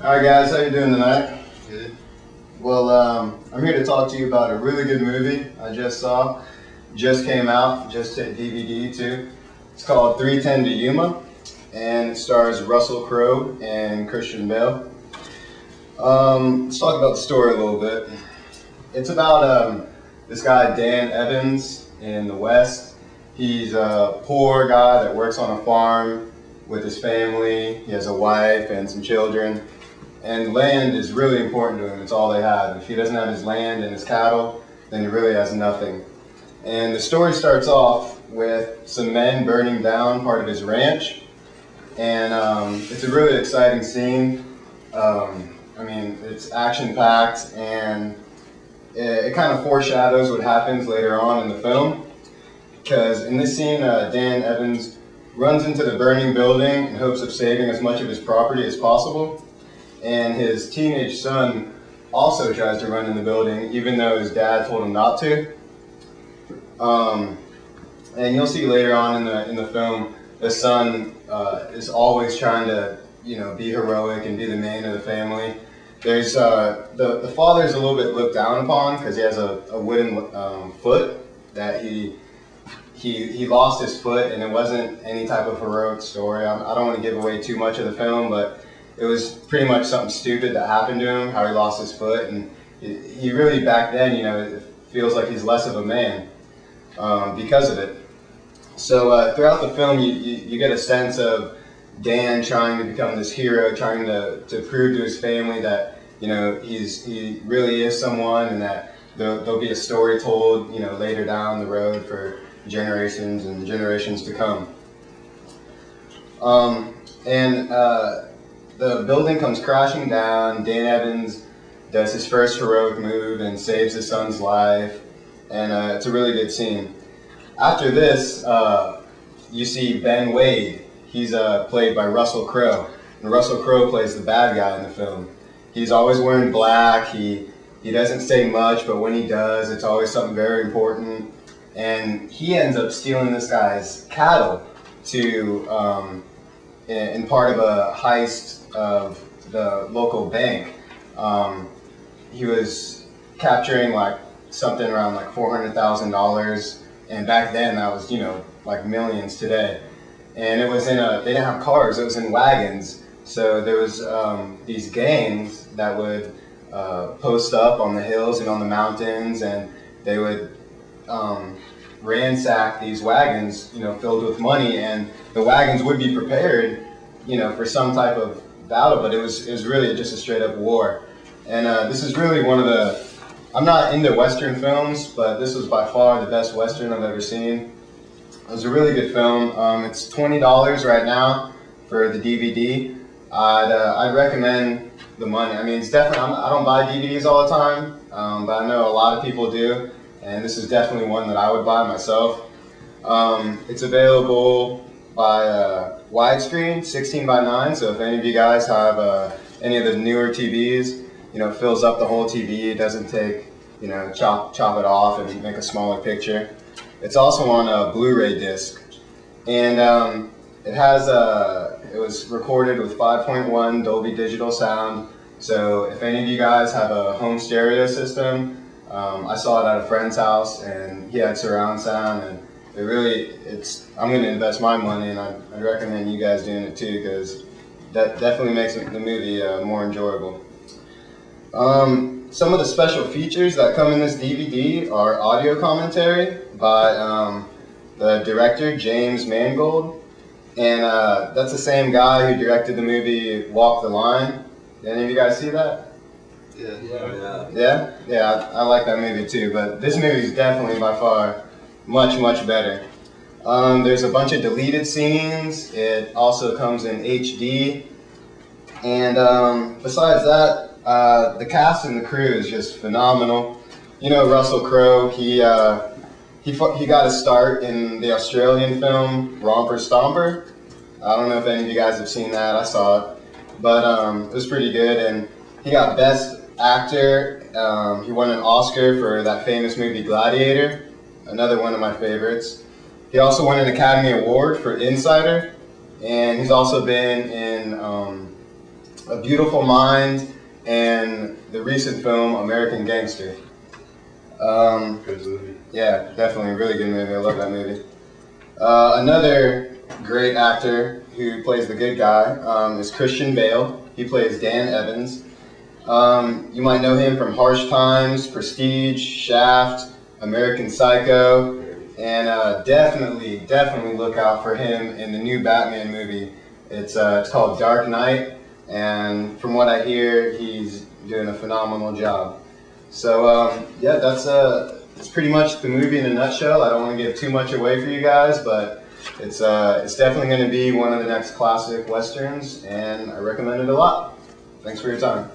Alright guys, how you doing tonight? Good. Well, I'm here to talk to you about a really good movie I just saw. Just came out, just hit DVD too. It's called 3:10 to Yuma, and it stars Russell Crowe and Christian Bale. Let's talk about the story a little bit. It's about this guy Dan Evans in the West. He's a poor guy that works on a farm with his family. He has a wife and some children. And land is really important to him. It's all they have. If he doesn't have his land and his cattle, then he really has nothing. And the story starts off with some men burning down part of his ranch. And it's a really exciting scene. I mean, it's action-packed, and it kind of foreshadows what happens later on in the film. Because in this scene, Dan Evans runs into the burning building in hopes of saving as much of his property as possible. And his teenage son also tries to run in the building, even though his dad told him not to. And you'll see later on in the film, the son is always trying to, be heroic and be the man of the family. There's the father's a little bit looked down upon because he has a wooden foot that he lost his foot, and it wasn't any type of heroic story. I don't want to give away too much of the film, but it was pretty much something stupid that happened to him, how he lost his foot, and he really, back then, it feels like he's less of a man because of it. So throughout the film, you get a sense of Dan trying to become this hero, trying to prove to his family that, he really is someone, and that there'll be a story told, later down the road for generations and generations to come. The building comes crashing down. Dan Evans does his first heroic move and saves his son's life, and it's a really good scene. After this, you see Ben Wade. He's played by Russell Crowe, and Russell Crowe plays the bad guy in the film. He's always wearing black. He doesn't say much, but when he does, it's always something very important. And he ends up stealing this guy's cattle to in part of a heist of the local bank. He was capturing like something around like $400,000, and back then that was like millions today. And it was they didn't have cars, it was in wagons. So there was these gangs that would post up on the hills and on the mountains, and they would ransack these wagons, filled with money, and the wagons would be prepared, for some type of battle, but it was really just a straight up war. And this is really one of the, I'm not into Western films, but this was by far the best Western I've ever seen. It was a really good film. It's $20 right now for the DVD. I'd recommend the money. I mean, it's definitely, I don't buy DVDs all the time, but I know a lot of people do, and this is definitely one that I would buy myself. It's available by widescreen, 16:9, so if any of you guys have any of the newer TVs, it fills up the whole TV. It doesn't take, chop it off and make a smaller picture. It's also on a Blu-ray disc, and it was recorded with 5.1 Dolby Digital sound. So if any of you guys have a home stereo system, I saw it at a friend's house, and he had surround sound, and I'm going to invest my money, and I'd recommend you guys doing it too, because that definitely makes the movie more enjoyable. Some of the special features that come in this DVD are audio commentary by the director, James Mangold, and that's the same guy who directed the movie Walk the Line. Did any of you guys see that? Yeah, I like that movie too, but this movie is definitely by far much better. There's a bunch of deleted scenes. It also comes in HD, and besides that, the cast and the crew is just phenomenal. Russell Crowe, he got his start in the Australian film Romper Stomper. I don't know if any of you guys have seen that. I saw it, but it was pretty good, and he got Best Actor. He won an Oscar for that famous movie Gladiator, another one of my favorites. He also won an Academy Award for Insider, and he's also been in A Beautiful Mind, and the recent film American Gangster. Good movie. Yeah, definitely a really good movie. I love that movie. Another great actor who plays the good guy is Christian Bale. He plays Dan Evans. You might know him from Harsh Times, Prestige, Shaft, American Psycho, and definitely look out for him in the new Batman movie. It's called Dark Knight, and from what I hear, he's doing a phenomenal job. So yeah, that's pretty much the movie in a nutshell. I don't want to give too much away for you guys, but it's definitely going to be one of the next classic westerns, and I recommend it a lot. Thanks for your time.